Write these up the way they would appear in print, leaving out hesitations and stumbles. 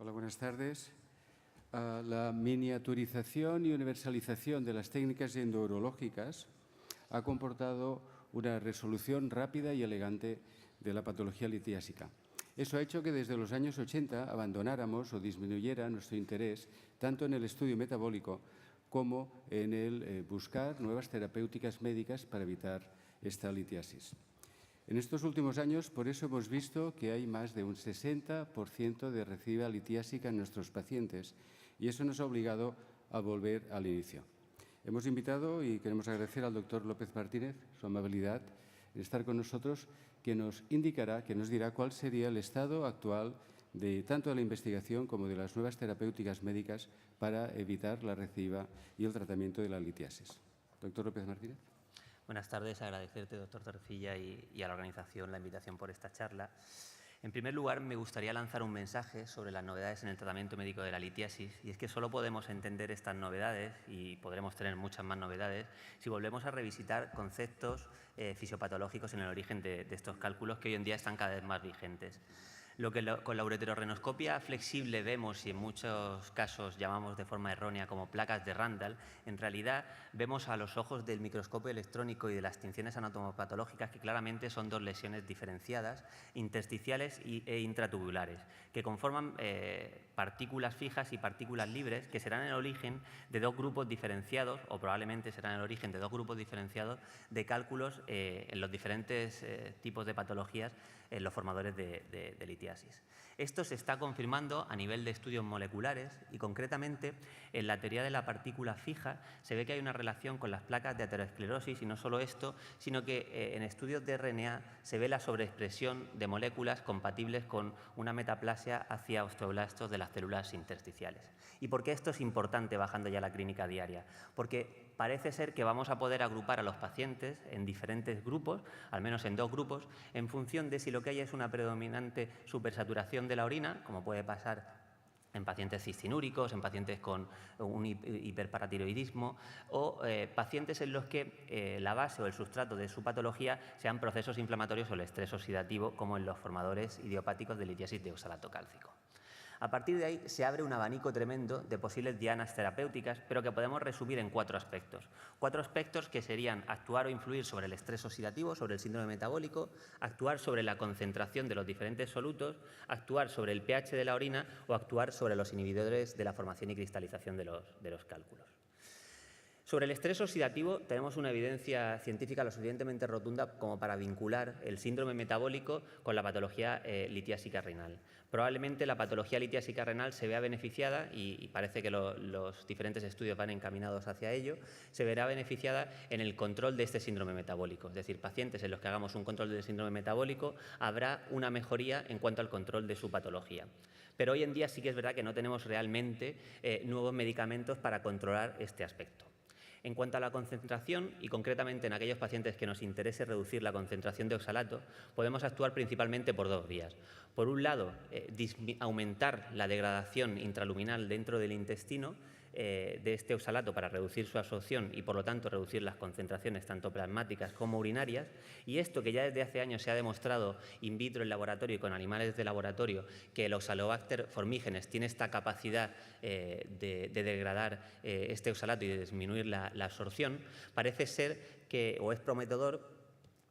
Hola, buenas tardes. La miniaturización y universalización de las técnicas endourológicas ha comportado una resolución rápida y elegante de la patología litiásica. Eso ha hecho que desde los años 80 abandonáramos o disminuyera nuestro interés tanto en el estudio metabólico como en el buscar nuevas terapéuticas médicas para evitar esta litiasis. En estos últimos años, por eso hemos visto que hay más de un 60% de recidiva litiásica en nuestros pacientes y eso nos ha obligado a volver al inicio. Hemos invitado y queremos agradecer al doctor López Martínez su amabilidad en estar con nosotros, que nos indicará, que nos dirá cuál sería el estado actual de tanto de la investigación como de las nuevas terapéuticas médicas para evitar la recidiva y el tratamiento de la litiasis. Doctor López Martínez. Buenas tardes, agradecerte, doctor Torrecilla, y a la organización la invitación por esta charla. En primer lugar, me gustaría lanzar un mensaje sobre las novedades en el tratamiento médico de la litiasis, y es que solo podemos entender estas novedades, y podremos tener muchas más novedades, si volvemos a revisitar conceptos fisiopatológicos en el origen de estos cálculos que hoy en día están cada vez más vigentes. Lo que con la ureterorrenoscopia flexible vemos y en muchos casos llamamos de forma errónea como placas de Randall, en realidad vemos a los ojos del microscopio electrónico y de las tinciones anatomopatológicas que claramente son dos lesiones diferenciadas, intersticiales e intratubulares, que conforman partículas fijas y partículas libres que serán el origen de dos grupos diferenciados, o probablemente serán el origen de dos grupos diferenciados de cálculos en los diferentes tipos de patologías en los formadores de litiasis. Esto se está confirmando a nivel de estudios moleculares y concretamente en la teoría de la partícula fija se ve que hay una relación con las placas de aterosclerosis y no solo esto, sino que en estudios de RNA se ve la sobreexpresión de moléculas compatibles con una metaplasia hacia osteoblastos de las células intersticiales. ¿Y por qué esto es importante bajando ya a la clínica diaria? Porque parece ser que vamos a poder agrupar a los pacientes en diferentes grupos, al menos en dos grupos, en función de si lo que hay es una predominante supersaturación de la orina, como puede pasar en pacientes cistinúricos, en pacientes con un hiperparatiroidismo o pacientes en los que la base o el sustrato de su patología sean procesos inflamatorios o el estrés oxidativo, como en los formadores idiopáticos de litiasis de oxalato cálcico. A partir de ahí se abre un abanico tremendo de posibles dianas terapéuticas, pero que podemos resumir en cuatro aspectos. Cuatro aspectos que serían actuar o influir sobre el estrés oxidativo, sobre el síndrome metabólico, actuar sobre la concentración de los diferentes solutos, actuar sobre el pH de la orina o actuar sobre los inhibidores de la formación y cristalización de los cálculos. Sobre el estrés oxidativo tenemos una evidencia científica lo suficientemente rotunda como para vincular el síndrome metabólico con la patología litiásica renal. Probablemente la patología litiásica renal se vea beneficiada, y parece que los diferentes estudios van encaminados hacia ello, se verá beneficiada en el control de este síndrome metabólico. Es decir, pacientes en los que hagamos un control del síndrome metabólico habrá una mejoría en cuanto al control de su patología. Pero hoy en día sí que es verdad que no tenemos realmente nuevos medicamentos para controlar este aspecto. En cuanto a la concentración, y concretamente en aquellos pacientes que nos interese reducir la concentración de oxalato, podemos actuar principalmente por dos vías. Por un lado, aumentar la degradación intraluminal dentro del intestino de este oxalato para reducir su absorción y, por lo tanto, reducir las concentraciones tanto plasmáticas como urinarias. Y esto que ya desde hace años se ha demostrado in vitro en laboratorio y con animales de laboratorio, que el Oxalobacter formígenes tiene esta capacidad de degradar este oxalato y de disminuir la absorción, parece ser que, o es prometedor,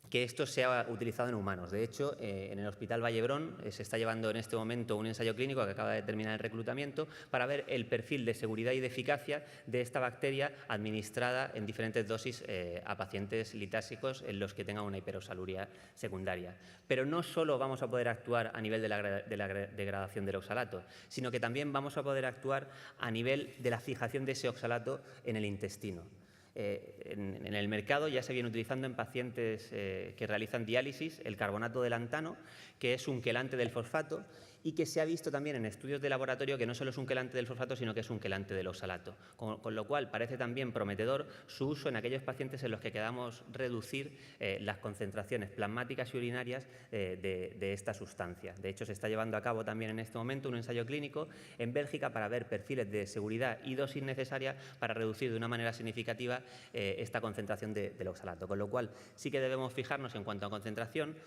que esto sea utilizado en humanos. De hecho, en el Hospital Vallebrón se está llevando en este momento un ensayo clínico que acaba de terminar el reclutamiento para ver el perfil de seguridad y de eficacia de esta bacteria administrada en diferentes dosis a pacientes litásicos en los que tengan una hiperoxaluria secundaria. Pero no solo vamos a poder actuar a nivel de la degradación del oxalato, sino que también vamos a poder actuar a nivel de la fijación de ese oxalato en el intestino. En el mercado ya se viene utilizando en pacientes que realizan diálisis el carbonato de lantano, que es un quelante del fosfato, y que se ha visto también en estudios de laboratorio que no solo es un quelante del fosfato, sino que es un quelante del oxalato. Con lo cual parece también prometedor su uso en aquellos pacientes en los que queramos reducir las concentraciones plasmáticas y urinarias de esta sustancia. De hecho, se está llevando a cabo también en este momento un ensayo clínico en Bélgica para ver perfiles de seguridad y dosis necesaria para reducir de una manera significativa esta concentración del oxalato. Con lo cual sí que debemos fijarnos en cuanto a concentración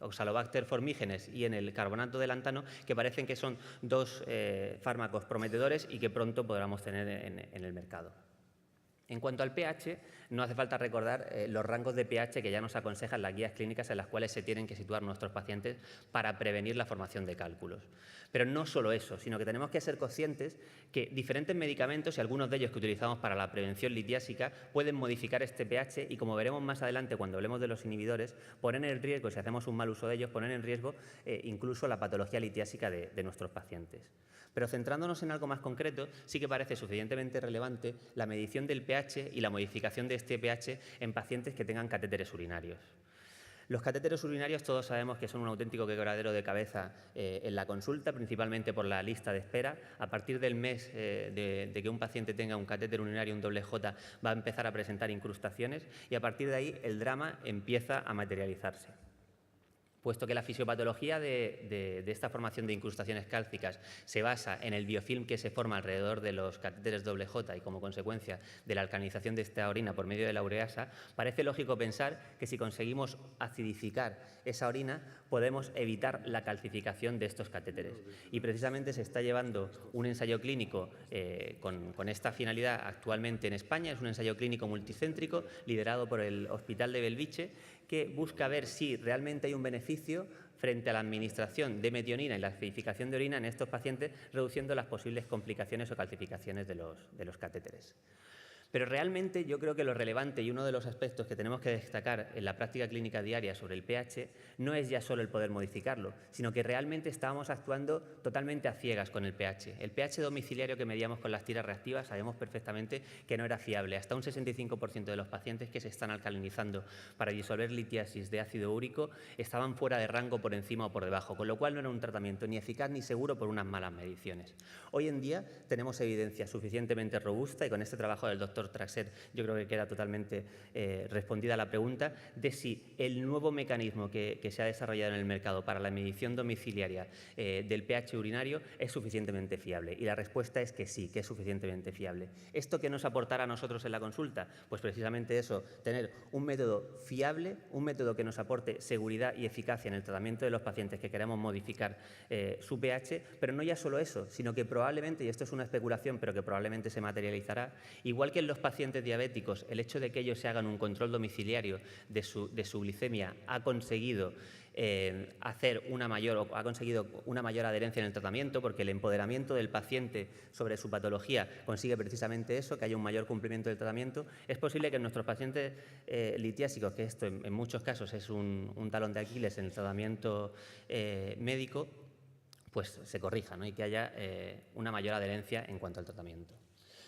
Oxalobacter formígenes y en el carbonato de lantano, que parecen que son dos fármacos prometedores y que pronto podremos tener en el mercado. En cuanto al pH, no hace falta recordar los rangos de pH que ya nos aconsejan las guías clínicas en las cuales se tienen que situar nuestros pacientes para prevenir la formación de cálculos. Pero no solo eso, sino que tenemos que ser conscientes que diferentes medicamentos, y algunos de ellos que utilizamos para la prevención litiásica, pueden modificar este pH y, como veremos más adelante cuando hablemos de los inhibidores, poner en riesgo, si hacemos un mal uso de ellos, poner en riesgo incluso la patología litiásica de nuestros pacientes. Pero centrándonos en algo más concreto, sí que parece suficientemente relevante la medición del pH y la modificación de este pH en pacientes que tengan catéteres urinarios. Los catéteres urinarios todos sabemos que son un auténtico quebradero de cabeza en la consulta, principalmente por la lista de espera. A partir del mes de que un paciente tenga un catéter urinario, un doble J, va a empezar a presentar incrustaciones y a partir de ahí el drama empieza a materializarse. Puesto que la fisiopatología de esta formación de incrustaciones cálcicas se basa en el biofilm que se forma alrededor de los catéteres doble J y como consecuencia de la alcalinización de esta orina por medio de la ureasa, parece lógico pensar que si conseguimos acidificar esa orina podemos evitar la calcificación de estos catéteres. Y precisamente se está llevando un ensayo clínico con esta finalidad actualmente en España. Es un ensayo clínico multicéntrico liderado por el Hospital de Belviche, que busca ver si realmente hay un beneficio frente a la administración de metionina y la acidificación de orina en estos pacientes, reduciendo las posibles complicaciones o calcificaciones de los catéteres. Pero realmente yo creo que lo relevante y uno de los aspectos que tenemos que destacar en la práctica clínica diaria sobre el pH no es ya solo el poder modificarlo, sino que realmente estábamos actuando totalmente a ciegas con el pH. El pH domiciliario que medíamos con las tiras reactivas sabemos perfectamente que no era fiable. Hasta un 65% de los pacientes que se están alcalinizando para disolver litiasis de ácido úrico estaban fuera de rango, por encima o por debajo, con lo cual no era un tratamiento ni eficaz ni seguro por unas malas mediciones. Hoy en día tenemos evidencia suficientemente robusta y con este trabajo del doctor Traxer yo creo que queda totalmente respondida la pregunta de si el nuevo mecanismo que se ha desarrollado en el mercado para la medición domiciliaria del pH urinario es suficientemente fiable. Y la respuesta es que sí, que es suficientemente fiable. ¿Esto qué nos aportará a nosotros en la consulta? Pues precisamente eso, tener un método fiable, un método que nos aporte seguridad y eficacia en el tratamiento de los pacientes que queremos modificar su pH, pero no ya solo eso, sino que probablemente, y esto es una especulación, pero que probablemente se materializará, igual que en los pacientes diabéticos, el hecho de que ellos se hagan un control domiciliario de su glicemia ha conseguido ha conseguido una mayor adherencia en el tratamiento, porque el empoderamiento del paciente sobre su patología consigue precisamente eso, que haya un mayor cumplimiento del tratamiento. Es posible que en nuestros pacientes litiásicos, que esto en muchos casos es un talón de Aquiles en el tratamiento médico, pues se corrija, ¿no? Y que haya una mayor adherencia en cuanto al tratamiento.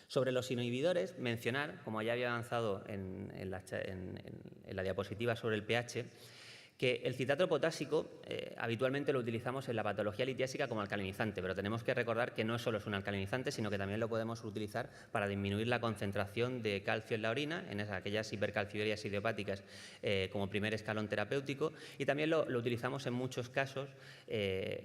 Sobre los inhibidores, mencionar, como ya había avanzado en la diapositiva sobre el pH, que el citrato potásico habitualmente lo utilizamos en la patología litiásica como alcalinizante, pero tenemos que recordar que no solo es un alcalinizante, sino que también lo podemos utilizar para disminuir la concentración de calcio en la orina, en aquellas hipercalciurias idiopáticas como primer escalón terapéutico, y también lo utilizamos en muchos casos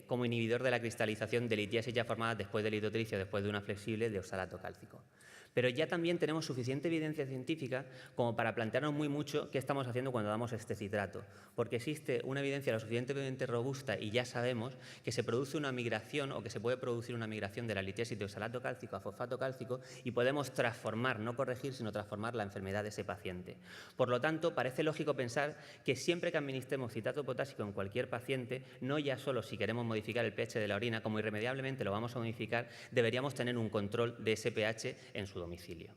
como inhibidor de la cristalización de litiasis ya formadas después del litotricio, después de una flexible de oxalato cálcico. Pero ya también tenemos suficiente evidencia científica como para plantearnos muy mucho qué estamos haciendo cuando damos este citrato, porque existe una evidencia lo suficientemente robusta y ya sabemos que se produce una migración o que se puede producir una migración de la litiasis de oxalato cálcico a fosfato cálcico y podemos transformar, no corregir, sino transformar la enfermedad de ese paciente. Por lo tanto, parece lógico pensar que siempre que administremos citrato potásico en cualquier paciente, no ya solo si queremos modificar el pH de la orina, como irremediablemente lo vamos a modificar, deberíamos tener un control de ese pH en su domicilio.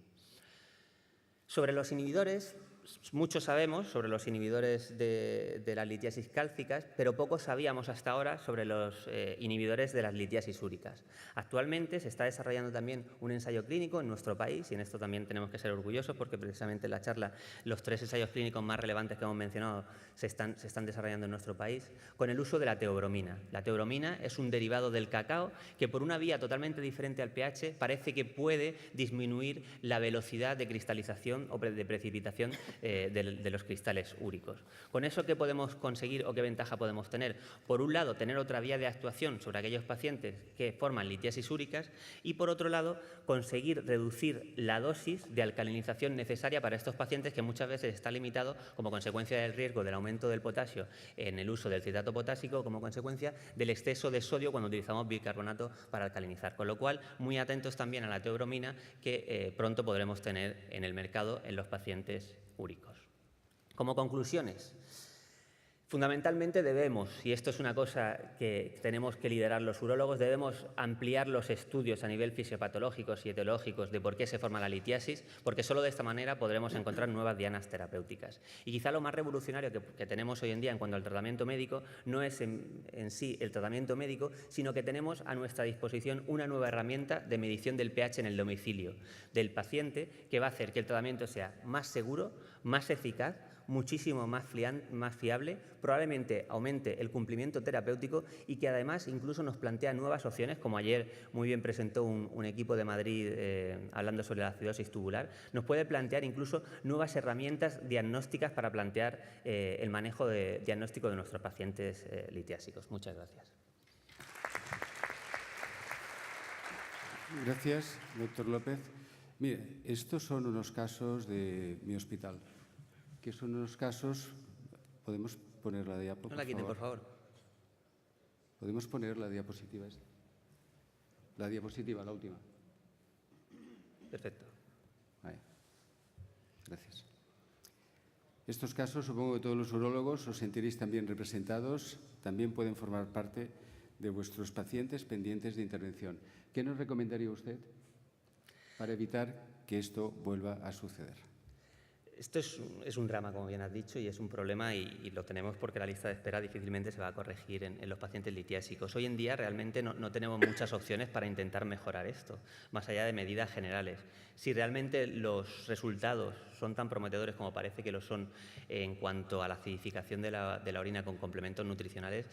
Sobre los inhibidores, mucho sabemos sobre los inhibidores de las litiasis cálcicas, pero poco sabíamos hasta ahora sobre los inhibidores de las litiasis úricas. Actualmente se está desarrollando también un ensayo clínico en nuestro país, y en esto también tenemos que ser orgullosos porque precisamente en la charla los 3 ensayos clínicos más relevantes que hemos mencionado se están desarrollando en nuestro país, con el uso de la teobromina. La teobromina es un derivado del cacao que por una vía totalmente diferente al pH parece que puede disminuir la velocidad de cristalización o de precipitación de los cristales úricos. ¿Con eso qué podemos conseguir o qué ventaja podemos tener? Por un lado, tener otra vía de actuación sobre aquellos pacientes que forman litiasis úricas y, por otro lado, conseguir reducir la dosis de alcalinización necesaria para estos pacientes, que muchas veces está limitado como consecuencia del riesgo del aumento del potasio en el uso del citrato potásico, como consecuencia del exceso de sodio cuando utilizamos bicarbonato para alcalinizar. Con lo cual, muy atentos también a la teobromina, que pronto podremos tener en el mercado en los pacientes úricos. Como conclusiones, fundamentalmente debemos, y esto es una cosa que tenemos que liderar los urólogos, debemos ampliar los estudios a nivel fisiopatológicos y etiológicos de por qué se forma la litiasis, porque solo de esta manera podremos encontrar nuevas dianas terapéuticas. Y quizá lo más revolucionario que tenemos hoy en día en cuanto al tratamiento médico no es en sí el tratamiento médico, sino que tenemos a nuestra disposición una nueva herramienta de medición del pH en el domicilio del paciente, que va a hacer que el tratamiento sea más seguro, más eficaz, muchísimo más fiable, probablemente aumente el cumplimiento terapéutico y que además incluso nos plantea nuevas opciones, como ayer muy bien presentó un equipo de Madrid hablando sobre la acidosis tubular, nos puede plantear incluso nuevas herramientas diagnósticas para plantear el manejo diagnóstico de nuestros pacientes litiásicos. Muchas gracias. Gracias, doctor López. Mire, estos son unos casos de mi hospital, que son unos casos... ¿Podemos poner la diapositiva? No la quiten, por favor. ¿Podemos poner la diapositiva esta? La diapositiva, la última. Perfecto. Vale. Gracias. Estos casos, supongo que todos los urólogos os sentiréis también representados, también pueden formar parte de vuestros pacientes pendientes de intervención. ¿Qué nos recomendaría usted para evitar que esto vuelva a suceder? Esto es un drama, como bien has dicho, y es un problema y lo tenemos porque la lista de espera difícilmente se va a corregir en los pacientes litiásicos. Hoy en día realmente no tenemos muchas opciones para intentar mejorar esto, más allá de medidas generales. Si realmente los resultados son tan prometedores como parece que lo son en cuanto a la acidificación de la orina con complementos nutricionales,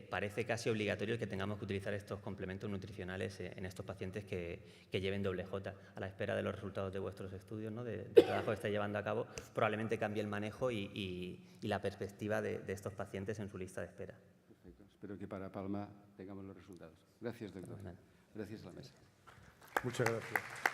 parece casi obligatorio el que tengamos que utilizar estos complementos nutricionales en estos pacientes que lleven doble J. A la espera de los resultados de vuestros estudios, ¿no? del trabajo que estáis llevando a cabo, probablemente cambie el manejo y la perspectiva de estos pacientes en su lista de espera. Perfecto. Espero que para Palma tengamos los resultados. Gracias, doctor. Gracias a la mesa. Muchas gracias.